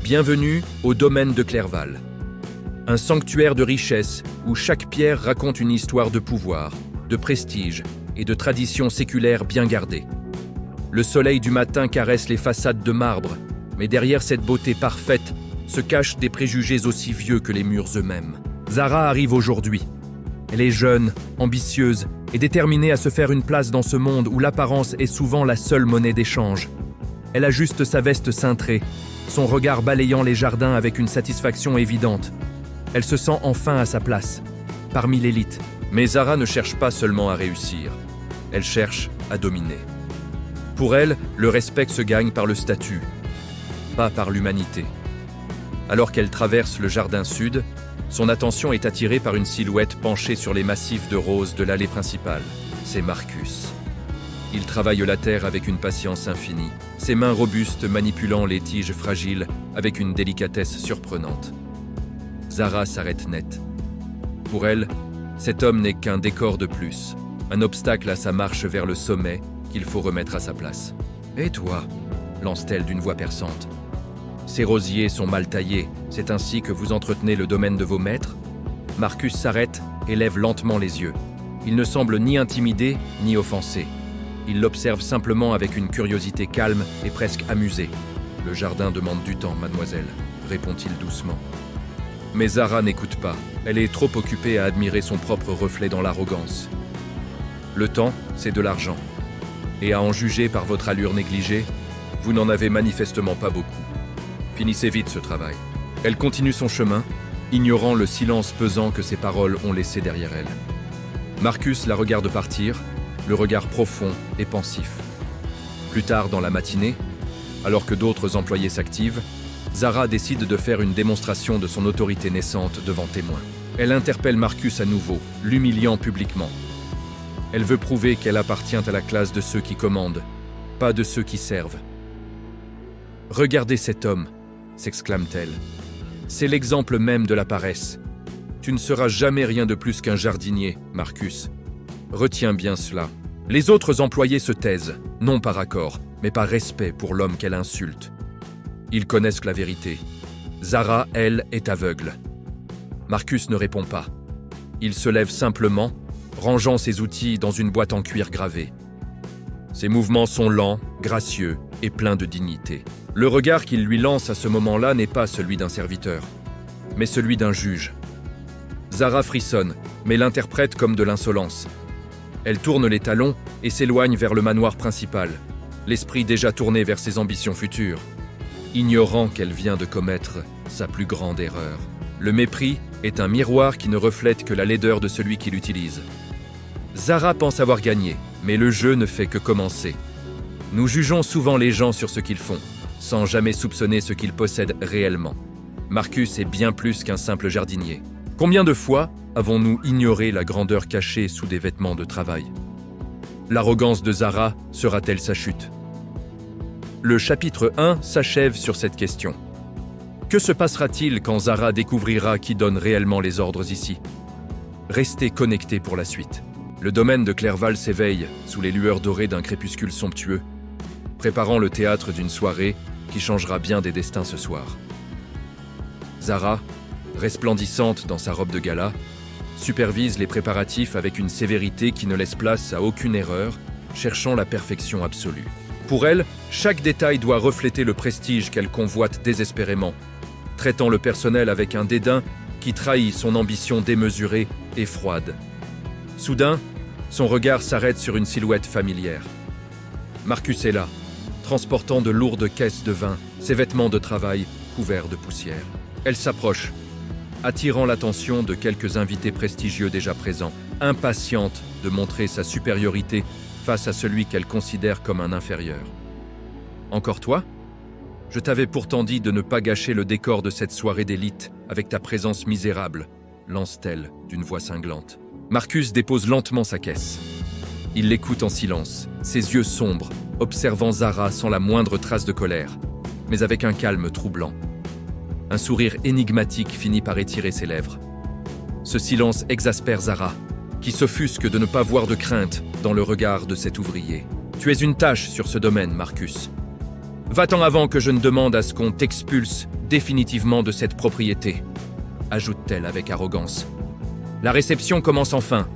Bienvenue au domaine de Clerval. Un sanctuaire de richesse où chaque pierre raconte une histoire de pouvoir, de prestige et de tradition séculaire bien gardée. Le soleil du matin caresse les façades de marbre, mais derrière cette beauté parfaite se cachent des préjugés aussi vieux que les murs eux-mêmes. Zara arrive aujourd'hui. Elle est jeune, ambitieuse et déterminée à se faire une place dans ce monde où l'apparence est souvent la seule monnaie d'échange. Elle ajuste sa veste cintrée, son regard balayant les jardins avec une satisfaction évidente. Elle se sent enfin à sa place, parmi l'élite. Mais Zara ne cherche pas seulement à réussir, elle cherche à dominer. Pour elle, le respect se gagne par le statut, pas par l'humanité. Alors qu'elle traverse le jardin sud, son attention est attirée par une silhouette penchée sur les massifs de roses de l'allée principale. C'est Marcus. Il travaille la terre avec une patience infinie, ses mains robustes manipulant les tiges fragiles avec une délicatesse surprenante. Zara s'arrête net. Pour elle, cet homme n'est qu'un décor de plus, un obstacle à sa marche vers le sommet qu'il faut remettre à sa place. « Et toi ?» lance-t-elle d'une voix perçante. « Ces rosiers sont mal taillés, c'est ainsi que vous entretenez le domaine de vos maîtres ?» Marcus s'arrête et lève lentement les yeux. Il ne semble ni intimidé ni offensé. Il l'observe simplement avec une curiosité calme et presque amusée. « Le jardin demande du temps, mademoiselle, » répond-il doucement. Mais Zara n'écoute pas. Elle est trop occupée à admirer son propre reflet dans l'arrogance. Le temps, c'est de l'argent. Et à en juger par votre allure négligée, vous n'en avez manifestement pas beaucoup. Finissez vite ce travail. Elle continue son chemin, ignorant le silence pesant que ses paroles ont laissé derrière elle. Marcus la regarde partir, le regard profond et pensif. Plus tard dans la matinée, alors que d'autres employés s'activent, Zara décide de faire une démonstration de son autorité naissante devant témoins. Elle interpelle Marcus à nouveau, l'humiliant publiquement. Elle veut prouver qu'elle appartient à la classe de ceux qui commandent, pas de ceux qui servent. « Regardez cet homme !» s'exclame-t-elle. « C'est l'exemple même de la paresse. Tu ne seras jamais rien de plus qu'un jardinier, Marcus. Retiens bien cela. » Les autres employés se taisent, non par accord, mais par respect pour l'homme qu'elle insulte. Ils connaissent la vérité. Zara, elle, est aveugle. Marcus ne répond pas. Il se lève simplement, rangeant ses outils dans une boîte en cuir gravé. Ses mouvements sont lents, gracieux et pleins de dignité. Le regard qu'il lui lance à ce moment-là n'est pas celui d'un serviteur, mais celui d'un juge. Zara frissonne, mais l'interprète comme de l'insolence. Elle tourne les talons et s'éloigne vers le manoir principal, l'esprit déjà tourné vers ses ambitions futures, ignorant qu'elle vient de commettre sa plus grande erreur. Le mépris est un miroir qui ne reflète que la laideur de celui qui l'utilise. Zara pense avoir gagné, mais le jeu ne fait que commencer. Nous jugeons souvent les gens sur ce qu'ils font, sans jamais soupçonner ce qu'ils possèdent réellement. Marcus est bien plus qu'un simple jardinier. Combien de fois avons-nous ignoré la grandeur cachée sous des vêtements de travail? L'arrogance de Zara sera-t-elle sa chute? Le chapitre 1 s'achève sur cette question. Que se passera-t-il quand Zara découvrira qui donne réellement les ordres ici? Restez connectés pour la suite. Le domaine de Clerval s'éveille sous les lueurs dorées d'un crépuscule somptueux, préparant le théâtre d'une soirée qui changera bien des destins ce soir. Zara, resplendissante dans sa robe de gala, supervise les préparatifs avec une sévérité qui ne laisse place à aucune erreur, cherchant la perfection absolue. Pour elle, chaque détail doit refléter le prestige qu'elle convoite désespérément, traitant le personnel avec un dédain qui trahit son ambition démesurée et froide. Soudain, son regard s'arrête sur une silhouette familière. Marcus est là, transportant de lourdes caisses de vin, ses vêtements de travail couverts de poussière. Elle s'approche, attirant l'attention de quelques invités prestigieux déjà présents, impatiente de montrer sa supériorité face à celui qu'elle considère comme un inférieur. « Encore toi ? Je t'avais pourtant dit de ne pas gâcher le décor de cette soirée d'élite avec ta présence misérable, » lance-t-elle d'une voix cinglante. Marcus dépose lentement sa caisse. Il l'écoute en silence, ses yeux sombres, observant Zara sans la moindre trace de colère, mais avec un calme troublant. Un sourire énigmatique finit par étirer ses lèvres. Ce silence exaspère Zara, qui s'offusque de ne pas voir de crainte dans le regard de cet ouvrier. « Tu es une tâche sur ce domaine, Marcus. Va-t'en avant que je ne demande à ce qu'on t'expulse définitivement de cette propriété, ajoute-t-elle avec arrogance. La réception commence enfin.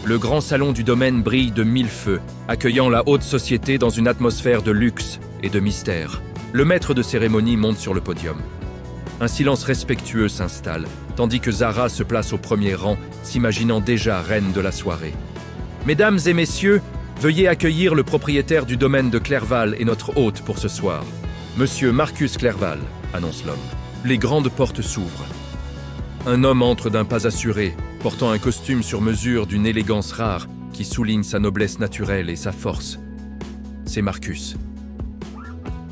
Le grand salon du domaine brille de mille feux, accueillant la haute société dans une atmosphère de luxe et de mystère. Le maître de cérémonie monte sur le podium. Un silence respectueux s'installe, tandis que Zara se place au premier rang, s'imaginant déjà reine de la soirée. « Mesdames et messieurs, veuillez accueillir le propriétaire du domaine de Clerval et notre hôte pour ce soir. Monsieur Marcus Clerval, annonce l'homme. Les grandes portes s'ouvrent. Un homme entre d'un pas assuré, portant un costume sur mesure d'une élégance rare qui souligne sa noblesse naturelle et sa force. C'est Marcus.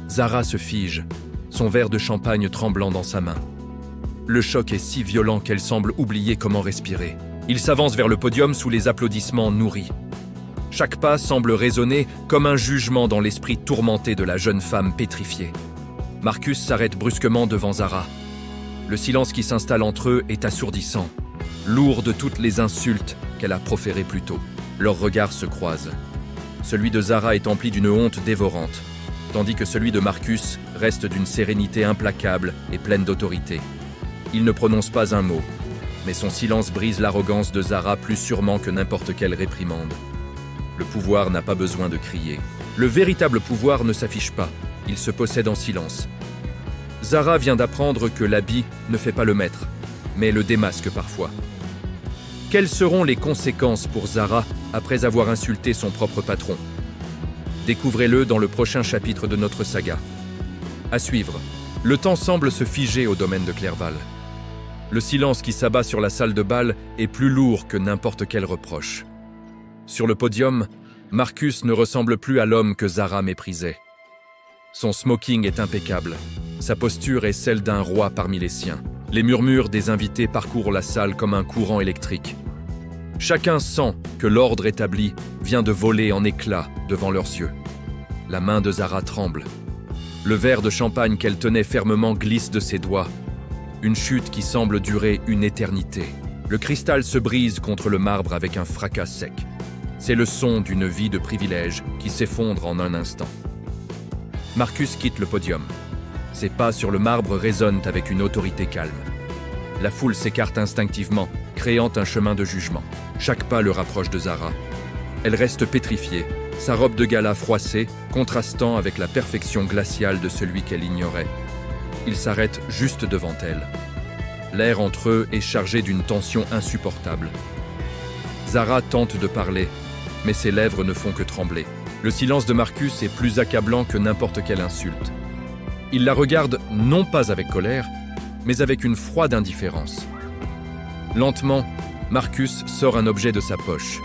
Zara se fige, son verre de champagne tremblant dans sa main. Le choc est si violent qu'elle semble oublier comment respirer. Il s'avance vers le podium sous les applaudissements nourris. Chaque pas semble résonner comme un jugement dans l'esprit tourmenté de la jeune femme pétrifiée. Marcus s'arrête brusquement devant Zara. Le silence qui s'installe entre eux est assourdissant, lourd de toutes les insultes qu'elle a proférées plus tôt. Leurs regards se croisent. Celui de Zara est empli d'une honte dévorante, tandis que celui de Marcus reste d'une sérénité implacable et pleine d'autorité. Il ne prononce pas un mot, mais son silence brise l'arrogance de Zara plus sûrement que n'importe quelle réprimande. Le pouvoir n'a pas besoin de crier. Le véritable pouvoir ne s'affiche pas, il se possède en silence. Zara vient d'apprendre que l'habit ne fait pas le maître, mais le démasque parfois. Quelles seront les conséquences pour Zara après avoir insulté son propre patron? Découvrez-le dans le prochain chapitre de notre saga. À suivre, le temps semble se figer au domaine de Clerval. Le silence qui s'abat sur la salle de bal est plus lourd que n'importe quel reproche. Sur le podium, Marcus ne ressemble plus à l'homme que Zara méprisait. Son smoking est impeccable. Sa posture est celle d'un roi parmi les siens. Les murmures des invités parcourent la salle comme un courant électrique. Chacun sent que l'ordre établi vient de voler en éclats devant leurs yeux. La main de Zara tremble. Le verre de champagne qu'elle tenait fermement glisse de ses doigts. Une chute qui semble durer une éternité. Le cristal se brise contre le marbre avec un fracas sec. C'est le son d'une vie de privilège qui s'effondre en un instant. Marcus quitte le podium. Ses pas sur le marbre résonnent avec une autorité calme. La foule s'écarte instinctivement, créant un chemin de jugement. Chaque pas le rapproche de Zara. Elle reste pétrifiée, sa robe de gala froissée, contrastant avec la perfection glaciale de celui qu'elle ignorait. Il s'arrête juste devant elle. L'air entre eux est chargé d'une tension insupportable. Zara tente de parler, mais ses lèvres ne font que trembler. Le silence de Marcus est plus accablant que n'importe quelle insulte. Il la regarde non pas avec colère, mais avec une froide indifférence. Lentement, Marcus sort un objet de sa poche.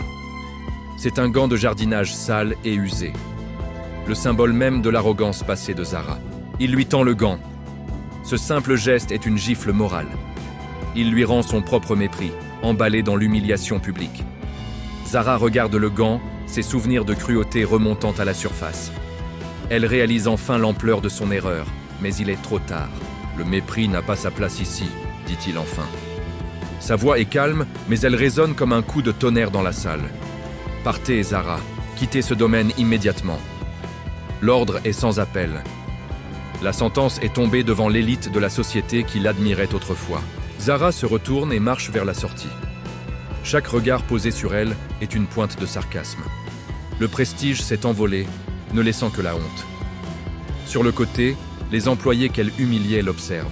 C'est un gant de jardinage sale et usé. Le symbole même de l'arrogance passée de Zara. Il lui tend le gant. Ce simple geste est une gifle morale. Il lui rend son propre mépris, emballé dans l'humiliation publique. Zara regarde le gant, ses souvenirs de cruauté remontant à la surface. Elle réalise enfin l'ampleur de son erreur, mais il est trop tard. Le mépris n'a pas sa place ici, dit-il enfin. Sa voix est calme, mais elle résonne comme un coup de tonnerre dans la salle. Partez, Zara, quittez ce domaine immédiatement. L'ordre est sans appel. La sentence est tombée devant l'élite de la société qui l'admirait autrefois. Zara se retourne et marche vers la sortie. Chaque regard posé sur elle est une pointe de sarcasme. Le prestige s'est envolé, ne laissant que la honte. Sur le côté, les employés qu'elle humiliait l'observent.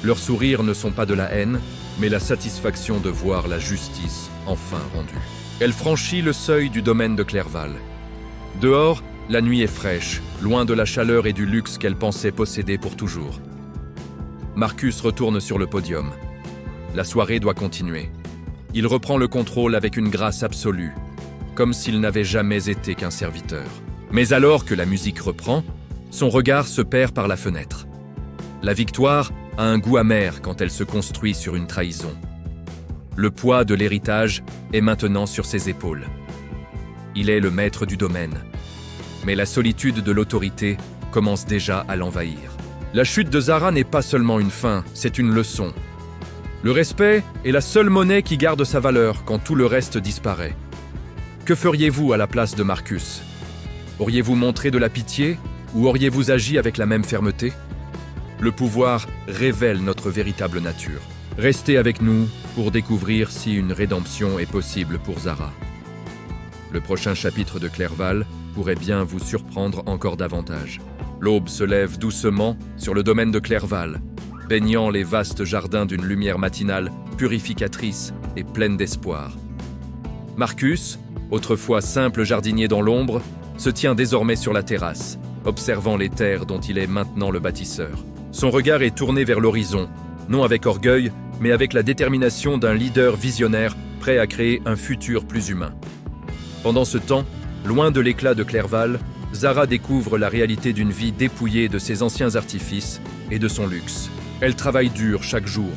Leurs sourires ne sont pas de la haine, mais la satisfaction de voir la justice enfin rendue. Elle franchit le seuil du domaine de Clerval. Dehors, la nuit est fraîche, loin de la chaleur et du luxe qu'elle pensait posséder pour toujours. Marcus retourne sur le podium. La soirée doit continuer. Il reprend le contrôle avec une grâce absolue, comme s'il n'avait jamais été qu'un serviteur. Mais alors que la musique reprend, son regard se perd par la fenêtre. La victoire a un goût amer quand elle se construit sur une trahison. Le poids de l'héritage est maintenant sur ses épaules. Il est le maître du domaine. Mais la solitude de l'autorité commence déjà à l'envahir. La chute de Zara n'est pas seulement une fin, c'est une leçon. Le respect est la seule monnaie qui garde sa valeur quand tout le reste disparaît. Que feriez-vous à la place de Marcus? Auriez-vous montré de la pitié ou auriez-vous agi avec la même fermeté? Le pouvoir révèle notre véritable nature. Restez avec nous pour découvrir si une rédemption est possible pour Zara. Le prochain chapitre de Clerval pourrait bien vous surprendre encore davantage. L'aube se lève doucement sur le domaine de Clerval, baignant les vastes jardins d'une lumière matinale purificatrice et pleine d'espoir. Marcus, autrefois simple jardinier dans l'ombre, se tient désormais sur la terrasse, observant les terres dont il est maintenant le bâtisseur. Son regard est tourné vers l'horizon, non avec orgueil, mais avec la détermination d'un leader visionnaire prêt à créer un futur plus humain. Pendant ce temps, loin de l'éclat de Clerval, Zara découvre la réalité d'une vie dépouillée de ses anciens artifices et de son luxe. Elle travaille dur chaque jour,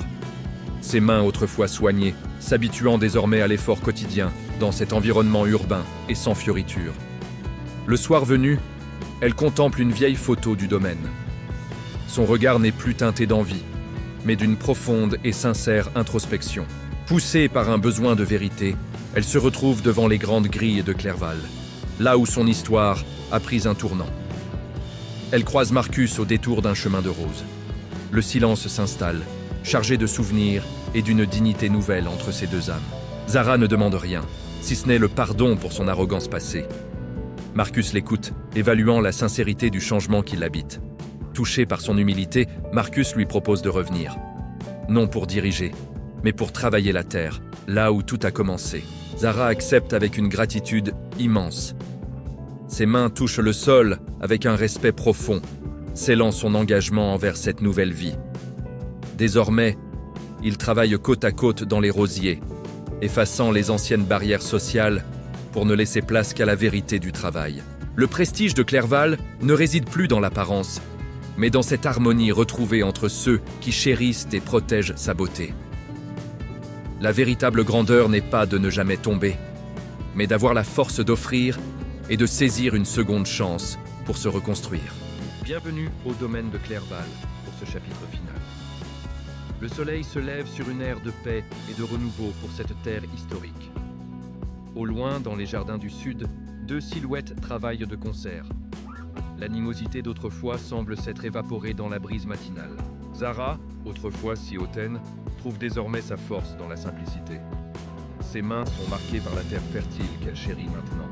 ses mains autrefois soignées, s'habituant désormais à l'effort quotidien dans cet environnement urbain et sans fioritures. Le soir venu, elle contemple une vieille photo du domaine. Son regard n'est plus teinté d'envie, mais d'une profonde et sincère introspection. Poussée par un besoin de vérité, elle se retrouve devant les grandes grilles de Clerval, là où son histoire a pris un tournant. Elle croise Marcus au détour d'un chemin de rose. Le silence s'installe, chargé de souvenirs et d'une dignité nouvelle entre ces deux âmes. Zara ne demande rien, si ce n'est le pardon pour son arrogance passée. Marcus l'écoute, évaluant la sincérité du changement qui l'habite. Touché par son humilité, Marcus lui propose de revenir. Non pour diriger, mais pour travailler la terre, là où tout a commencé. Zara accepte avec une gratitude immense. Ses mains touchent le sol avec un respect profond, scellant son engagement envers cette nouvelle vie. Désormais, il travaille côte à côte dans les rosiers, effaçant les anciennes barrières sociales pour ne laisser place qu'à la vérité du travail. Le prestige de Clerval ne réside plus dans l'apparence, mais dans cette harmonie retrouvée entre ceux qui chérissent et protègent sa beauté. La véritable grandeur n'est pas de ne jamais tomber, mais d'avoir la force d'offrir et de saisir une seconde chance pour se reconstruire. Bienvenue au domaine de Clerval pour ce chapitre final. Le soleil se lève sur une ère de paix et de renouveau pour cette terre historique. Au loin, dans les jardins du sud, deux silhouettes travaillent de concert. L'animosité d'autrefois semble s'être évaporée dans la brise matinale. Zara, autrefois si hautaine, trouve désormais sa force dans la simplicité. Ses mains sont marquées par la terre fertile qu'elle chérit maintenant.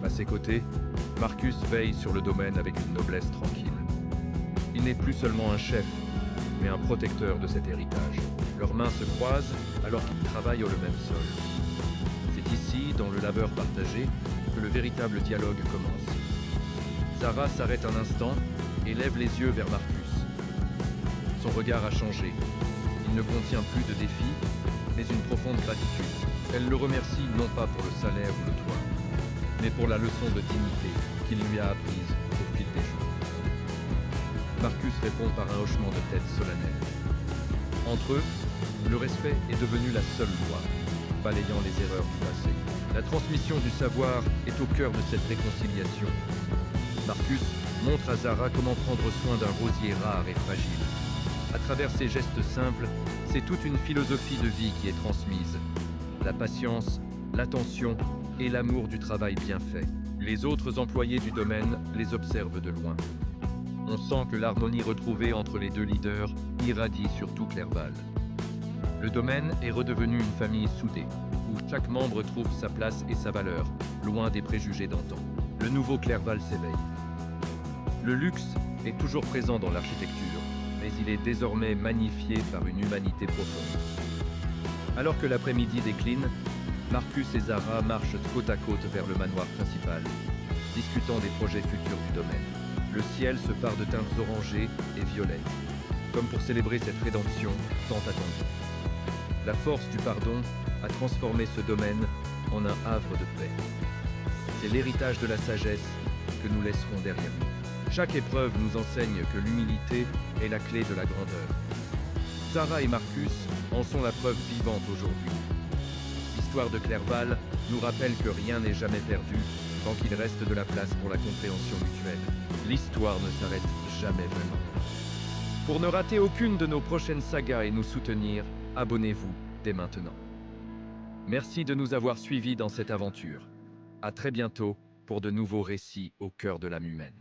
À ses côtés, Marcus veille sur le domaine avec une noblesse tranquille. Il n'est plus seulement un chef, mais un protecteur de cet héritage. Leurs mains se croisent alors qu'ils travaillent au même sol. C'est ici, dans le labeur partagé, que le véritable dialogue commence. Zara s'arrête un instant et lève les yeux vers Marcus. Son regard a changé. Il ne contient plus de défi, mais une profonde gratitude. Elle le remercie non pas pour le salaire ou le toit, mais pour la leçon de dignité qu'il lui a apprise au fil des jours. Marcus répond par un hochement de tête solennel. Entre eux, le respect est devenu la seule loi, balayant les erreurs du passé. La transmission du savoir est au cœur de cette réconciliation. Marcus montre à Zara comment prendre soin d'un rosier rare et fragile. À travers ces gestes simples, c'est toute une philosophie de vie qui est transmise. La patience, l'attention et l'amour du travail bien fait. Les autres employés du domaine les observent de loin. On sent que l'harmonie retrouvée entre les deux leaders irradie sur tout Clerval. Le domaine est redevenu une famille soudée, où chaque membre trouve sa place et sa valeur, loin des préjugés d'antan. Le nouveau Clerval s'éveille. Le luxe est toujours présent dans l'architecture, mais il est désormais magnifié par une humanité profonde. Alors que l'après-midi décline, Marcus et Zara marchent côte à côte vers le manoir principal, discutant des projets futurs du domaine. Le ciel se pare de teintes orangées et violettes, comme pour célébrer cette rédemption tant attendue. La force du pardon a transformé ce domaine en un havre de paix. C'est l'héritage de la sagesse que nous laisserons derrière nous. Chaque épreuve nous enseigne que l'humilité est la clé de la grandeur. Zara et Marcus en sont la preuve vivante aujourd'hui. L'histoire de Clerval nous rappelle que rien n'est jamais perdu tant qu'il reste de la place pour la compréhension mutuelle. L'histoire ne s'arrête jamais vraiment. Pour ne rater aucune de nos prochaines sagas et nous soutenir, abonnez-vous dès maintenant. Merci de nous avoir suivis dans cette aventure. À très bientôt pour de nouveaux récits au cœur de l'âme humaine.